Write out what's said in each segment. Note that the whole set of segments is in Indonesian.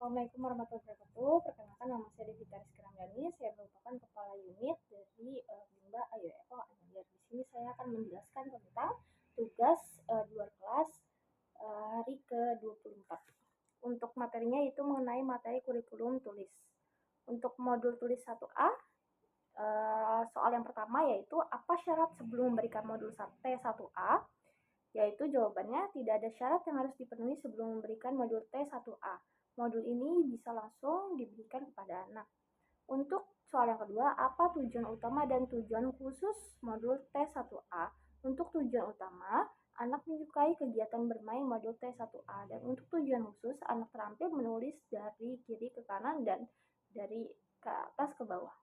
Assalamualaikum warahmatullahi wabarakatuh. Perkenalkan nama saya Devita Rizky Ramdhani. Saya merupakan kepala unit dari Bimba AYO Anyer. Di sini saya akan menjelaskan tentang tugas di luar kelas hari ke-24. Untuk materinya itu mengenai materi kurikulum tulis. Untuk modul tulis 1A, soal yang pertama yaitu apa syarat sebelum memberikan modul T1A? Yaitu jawabannya tidak ada syarat yang harus dipenuhi sebelum memberikan modul T1A. Modul ini bisa langsung diberikan kepada anak. Untuk soal yang kedua, apa tujuan utama dan tujuan khusus modul T1A? Untuk tujuan utama, anak menyukai kegiatan bermain modul T1A, dan untuk tujuan khusus, anak terampil menulis dari kiri ke kanan dan dari ke atas ke bawah.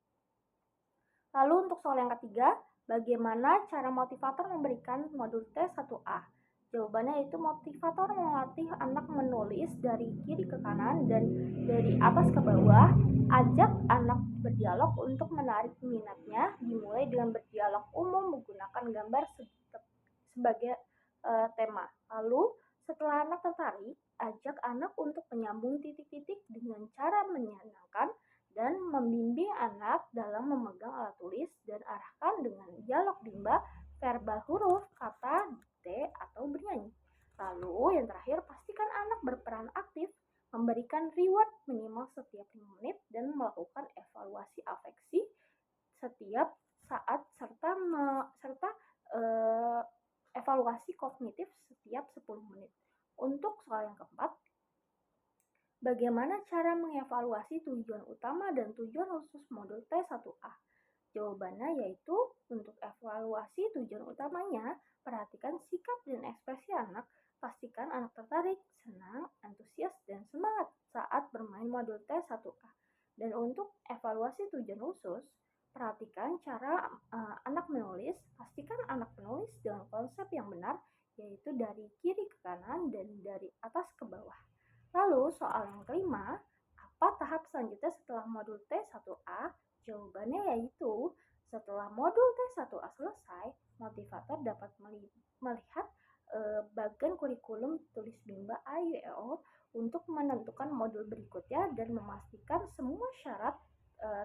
Lalu untuk soal yang ketiga, bagaimana cara motivator memberikan modul T1A? Jawabannya itu motivator melatih anak menulis dari kiri ke kanan dan dari atas ke bawah. Ajak anak berdialog untuk menarik minatnya, dimulai dengan berdialog umum menggunakan gambar sebagai tema. Lalu setelah anak tertarik, ajak anak untuk menyambung titik-titik dengan cara menyenangkan dan membimbing anak dalam memegang alat tulis dan arahkan dengan dialog bimba, verbal huruf, kata, dikte, atau bernyanyi. Lalu yang terakhir, pastikan anak berperan aktif, memberikan reward minimal setiap 5 menit dan melakukan evaluasi afeksi setiap saat serta evaluasi kognitif setiap 10 menit. Untuk soal yang keempat, bagaimana cara mengevaluasi tujuan utama dan tujuan khusus modul T1A? Jawabannya yaitu untuk evaluasi tujuan utamanya, perhatikan sikap dan ekspresi anak, pastikan anak tertarik, senang, antusias, dan semangat saat bermain modul T1A. Dan untuk evaluasi tujuan khusus, perhatikan cara anak menulis, pastikan anak menulis dengan konsep yang benar, yaitu dari kiri ke kanan dan dari atas ke bawah. Lalu soal yang kelima, apa tahap selanjutnya setelah modul T1A? Jawabannya yaitu setelah modul T1A selesai, motivator dapat melihat bagian kurikulum tulis bimba AYO untuk menentukan modul berikutnya dan memastikan semua syarat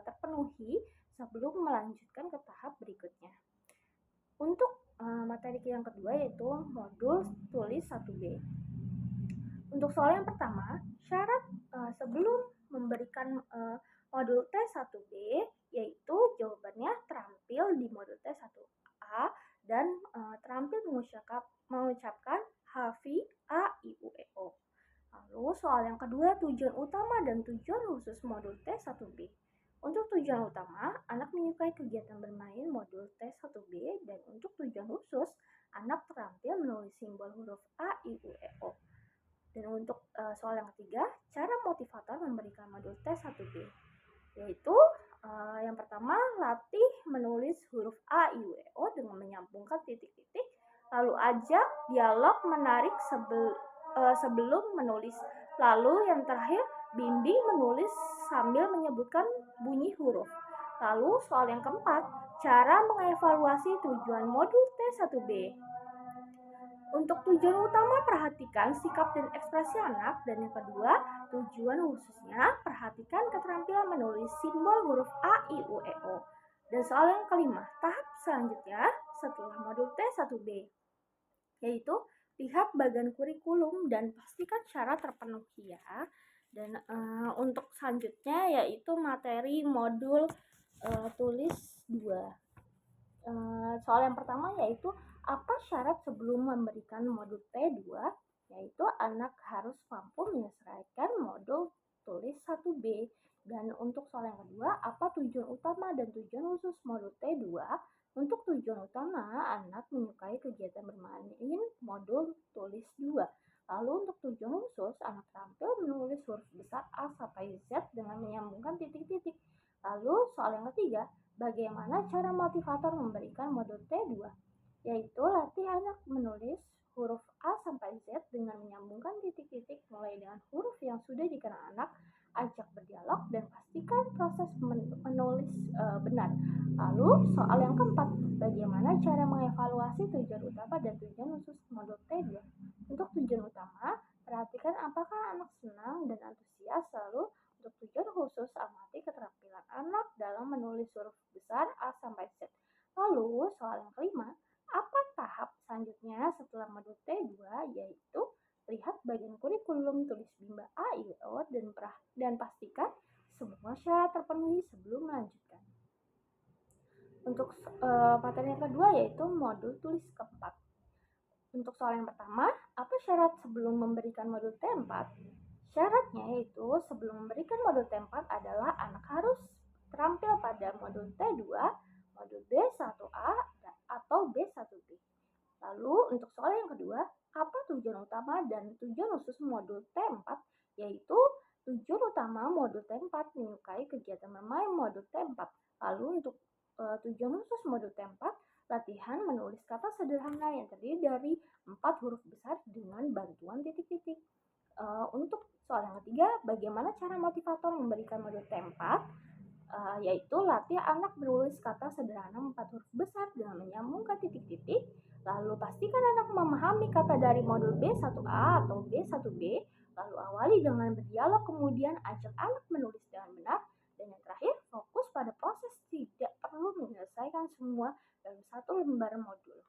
terpenuhi sebelum melanjutkan ke tahap berikutnya. Untuk materi yang kedua yaitu modul tulis 1B. Untuk soal yang pertama, syarat sebelum memberikan modul T1B yaitu jawabannya terampil di modul T1A dan terampil mengucapkan hafi a i u e o. Lalu soal yang kedua, tujuan utama dan tujuan khusus modul T1B. Untuk tujuan utama, anak menyukai kegiatan bermain modul T1B, dan untuk tujuan khusus, anak terampil menulis simbol huruf a i u e o. Dan untuk soal yang ketiga, cara motivator memberikan modul T1B, yaitu yang pertama, latih menulis huruf A, I, U, E, O dengan menyambungkan titik-titik, lalu ajak dialog menarik sebelum menulis. Lalu yang terakhir, bimbing menulis sambil menyebutkan bunyi huruf. Lalu soal yang keempat, cara mengevaluasi tujuan modul T1B. Untuk tujuan utama, perhatikan sikap dan ekspresi anak, dan yang kedua, tujuan khususnya, perhatikan keterampilan menulis simbol huruf A, I, U, E, O. Dan soal yang kelima, tahap selanjutnya setelah modul T1B, yaitu lihat bagian kurikulum dan pastikan syarat terpenuhi ya. Dan untuk selanjutnya yaitu materi modul tulis 2. Soal yang pertama yaitu apa syarat sebelum memberikan modul T2? Yaitu anak harus mampu menyelesaikan modul tulis 1B. Dan untuk soal yang kedua, apa tujuan utama dan tujuan khusus modul T2? Untuk tujuan utama, anak menyukai kegiatan bermain modul tulis 2. Lalu untuk tujuan khusus, anak terampil menulis huruf besar A sampai Z dengan menyambungkan titik-titik. Lalu soal yang ketiga, bagaimana cara motivator memberikan modul T2? Yaitu latih anak menulis huruf A sampai Z dengan menyambungkan titik-titik mulai dengan huruf yang sudah dikenal anak, ajak berdialog dan pastikan proses menulis benar. Lalu soal yang keempat, bagaimana cara mengevaluasi tujuan utama dan tujuan khusus modul T2? Untuk tujuan utama, perhatikan apakah anak senang dan antusias menulis huruf besar A sampai Z. Lalu soal yang kelima, apa tahap selanjutnya setelah modul T2? Yaitu lihat bagian kurikulum, tulis bimba A, I, O, dan pastikan semua syarat terpenuhi sebelum melanjutkan. Untuk materi yang kedua yaitu modul tulis keempat. Untuk soal yang pertama, apa syarat sebelum memberikan modul T4? Syaratnya yaitu sebelum memberikan modul T4 adalah anak harus terampil pada modul T2, modul B1A, atau B1B. Lalu untuk soal yang kedua, apa tujuan utama dan tujuan khusus modul T4? Yaitu tujuan utama modul T4 menyukai kegiatan bermain modul T4. Lalu untuk tujuan khusus modul T4, latihan menulis kata sederhana yang terdiri dari 4 huruf besar dengan bantuan titik-titik. Untuk soal yang ketiga, bagaimana cara motivator memberikan modul T4? Yaitu latih anak menulis kata sederhana 4 huruf besar dengan menyambungkan titik-titik. Lalu pastikan anak memahami kata dari modul B1A atau B1B. Lalu awali dengan berdialog, kemudian ajak anak menulis dengan benar. Dan yang terakhir, fokus pada proses, tidak perlu menyelesaikan semua dalam satu lembar modul.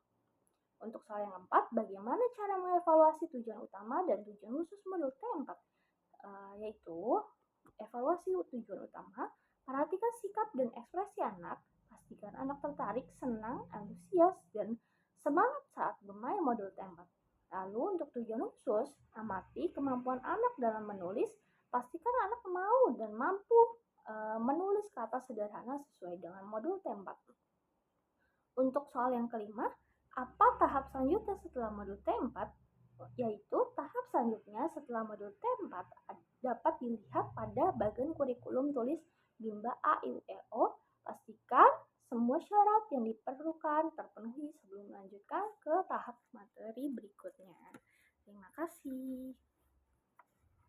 Untuk soal yang keempat, bagaimana cara mengevaluasi tujuan utama dan tujuan khusus modul T4? Yaitu evaluasi tujuan utama, perhatikan sikap dan ekspresi anak, pastikan anak tertarik, senang, antusias, dan semangat saat bermain modul T4. Lalu untuk tujuan khusus, amati kemampuan anak dalam menulis, pastikan anak mau dan mampu menulis kata sederhana sesuai dengan modul T4. Untuk soal yang kelima, apa tahap selanjutnya setelah modul T4? Yaitu tahap selanjutnya setelah modul T4 dapat dilihat pada bagian kurikulum, tulis bimba A, I, E, O. Pastikan semua syarat yang diperlukan terpenuhi sebelum melanjutkan ke tahap materi berikutnya. Terima kasih.